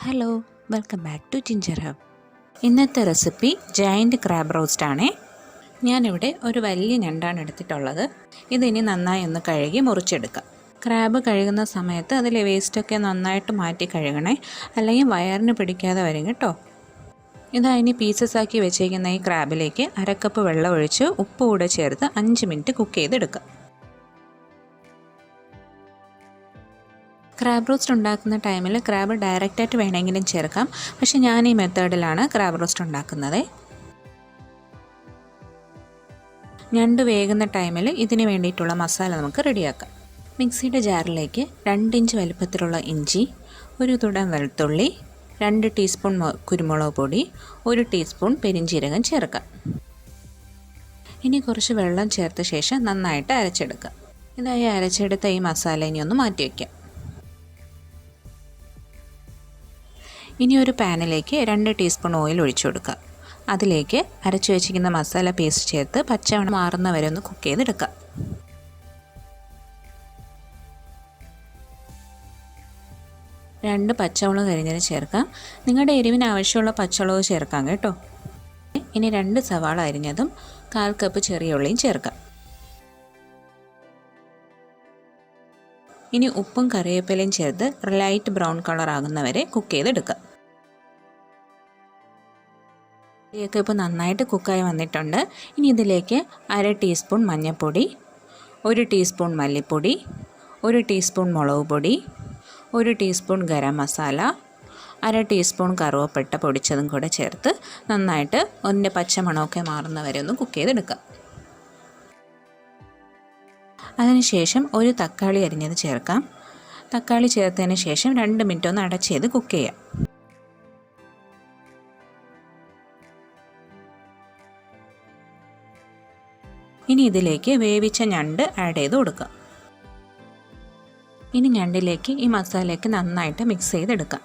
Hello, welcome back to Ginger Hub. ഇന്നത്തെ recipe giant crab roast ആണേ. ഞാനിവിടെ ഒരു വലിയ ഞണ്ടാണ് എടുത്തിട്ടുള്ളത്. ഇതിനി നന്നായി ഒന്ന് കഴുകി മുറിച്ചെടുക്കാം. ക്രാബ് കഴുകുന്ന സമയത്ത് അതിലെ വേസ്റ്റൊക്കെ നന്നായിട്ട് മാറ്റി കഴുകണേ, അല്ലെങ്കിൽ വയറിന് പിടിക്കാതെ വരും കേട്ടോ. ഇതാ ഇനി പീസസ് ആക്കി വെച്ചേക്കുന്ന ഈ ക്രാബിലേക്ക് 1/2 കപ്പ് വെള്ളം ഒഴിച്ച് ഉപ്പ് കൂടെ ചേർത്ത് 5 മിനിറ്റ് കുക്ക് ചെയ്തെടുക്കാം. ക്രാബ് റോസ്റ്റ് ഉണ്ടാക്കുന്ന ടൈമിൽ ക്രാബ് ഡയറക്റ്റായിട്ട് വേണമെങ്കിലും ചേർക്കാം, പക്ഷേ ഞാൻ ഈ മെത്തേഡിലാണ് ക്രാബ് റോസ്റ്റ് ഉണ്ടാക്കുന്നത്. ഞണ്ട് വേകുന്ന ടൈമിൽ ഇതിന് വേണ്ടിയിട്ടുള്ള മസാല നമുക്ക് റെഡിയാക്കാം. മിക്സിയുടെ ജാറിലേക്ക് 2 ഇഞ്ച് വലുപ്പത്തിലുള്ള ഇഞ്ചി, ഒരു തുടം വെളുത്തുള്ളി, 2 ടീസ്പൂൺ കുരുമുളക് പൊടി, 1 ടീസ്പൂൺ പെരിഞ്ജീരകം ചേർക്കാം. ഇനി കുറച്ച് വെള്ളം ചേർത്ത ശേഷം നന്നായിട്ട് അരച്ചെടുക്കാം. ഇതായി അരച്ചെടുത്ത ഈ മസാല ഇനി ഒന്ന് മാറ്റി വയ്ക്കാം. ഇനി ഒരു പാനിലേക്ക് 2 ടീസ്പൂൺ ഓയിൽ ഒഴിച്ചു കൊടുക്കുക. അതിലേക്ക് അരച്ചു വെച്ചിരിക്കുന്ന മസാല പേസ്റ്റ് ചേർത്ത് പച്ചമണം മാറുന്ന വരെ ഒന്ന് കുക്ക് ചെയ്തെടുക്കുക. രണ്ട് പച്ചമുളക് അരിഞ്ഞത് ചേർക്കാം. നിങ്ങളുടെ എരിവിന് ആവശ്യമുള്ള പച്ചമുളക് ചേർക്കാം കേട്ടോ. ഇനി 2 സവാള അരിഞ്ഞതും 1/4 കപ്പ് ചെറിയ ഉള്ളിയും ചേർക്കാം. ഇനി ഉപ്പും കറിവേപ്പിലയും ചേർത്ത് ലൈറ്റ് ബ്രൗൺ കളർ ആകുന്നവരെ കുക്ക് ചെയ്തെടുക്കുക. ഇതൊക്കെ ഇപ്പോൾ നന്നായിട്ട് കുക്കായി വന്നിട്ടുണ്ട്. ഇനി ഇതിലേക്ക് 1/2 ടീസ്പൂൺ മഞ്ഞൾപ്പൊടി, 1 ടീസ്പൂൺ മല്ലിപ്പൊടി, 1 ടീസ്പൂൺ മുളക് പൊടി, 1 ടീസ്പൂൺ ഗരം മസാല, 1/2 ടീസ്പൂൺ കറുവപ്പട്ട പൊടിച്ചതും കൂടെ ചേർത്ത് നന്നായിട്ട് അതിൻ്റെ പച്ചമണമൊക്കെ മാറുന്നവരെ ഒന്ന് കുക്ക് ചെയ്തെടുക്കുക. അതിനുശേഷം ഒരു തക്കാളി അരിഞ്ഞത് ചേർക്കാം. തക്കാളി ചേർത്തതിന് ശേഷം 2 മിനിറ്റ് ഒന്ന് അടച്ച് ചെയ്ത് കുക്ക് ചെയ്യാം. ഇനി ഇതിലേക്ക് വേവിച്ച ഞണ്ട് ആഡ് ചെയ്ത് കൊടുക്കാം. ഇനി ഞണ്ടിലേക്ക് ഈ മസാലയൊക്കെ നന്നായിട്ട് മിക്സ് ചെയ്തെടുക്കാം.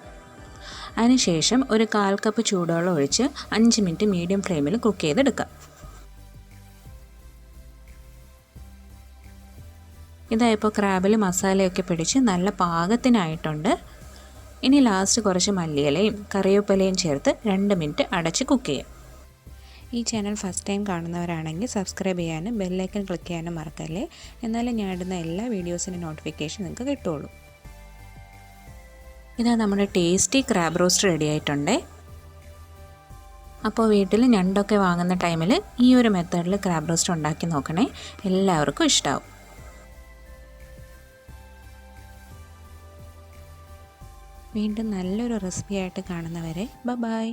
അതിനുശേഷം ഒരു 1/4 കപ്പ് ചൂടുവെള്ളം ഒഴിച്ച് 5 മിനിറ്റ് മീഡിയം ഫ്ലെയിമിൽ കുക്ക് ചെയ്തെടുക്കാം. ഇതായിപ്പോൾ ക്രാബിൽ മസാലയൊക്കെ പിടിച്ച് നല്ല പാകത്തിനായിട്ടുണ്ട്. ഇനി ലാസ്റ്റ് കുറച്ച് മല്ലിയിലയും കറിവേപ്പിലയും ചേർത്ത് 2 മിനിറ്റ് അടച്ച് കുക്ക് ചെയ്യാം. ഈ ചാനൽ ഫസ്റ്റ് ടൈം കാണുന്നവരാണെങ്കിൽ സബ്സ്ക്രൈബ് ചെയ്യാനും ബെല്ലൈക്കൺ ക്ലിക്ക് ചെയ്യാനും മറക്കല്ലേ. എന്നാലും ഞാൻ ഇടുന്ന എല്ലാ വീഡിയോസിൻ്റെ നോട്ടിഫിക്കേഷൻ നിങ്ങൾക്ക് കിട്ടുള്ളൂ. ഇതാ നമ്മുടെ ടേസ്റ്റി ക്രാബ് റോസ്റ്റ് റെഡി ആയിട്ടുണ്ട്. അപ്പോൾ വീട്ടിൽ ഞണ്ടൊക്കെ വാങ്ങുന്ന ടൈമിൽ ഈ ഒരു മെത്തേഡിൽ ക്രാബ് റോസ്റ്റ് ഉണ്ടാക്കി നോക്കണേ, എല്ലാവർക്കും ഇഷ്ടമാവും. വീണ്ടും നല്ലൊരു റെസിപ്പി ആയിട്ട് കാണുന്നവരെ ബൈ.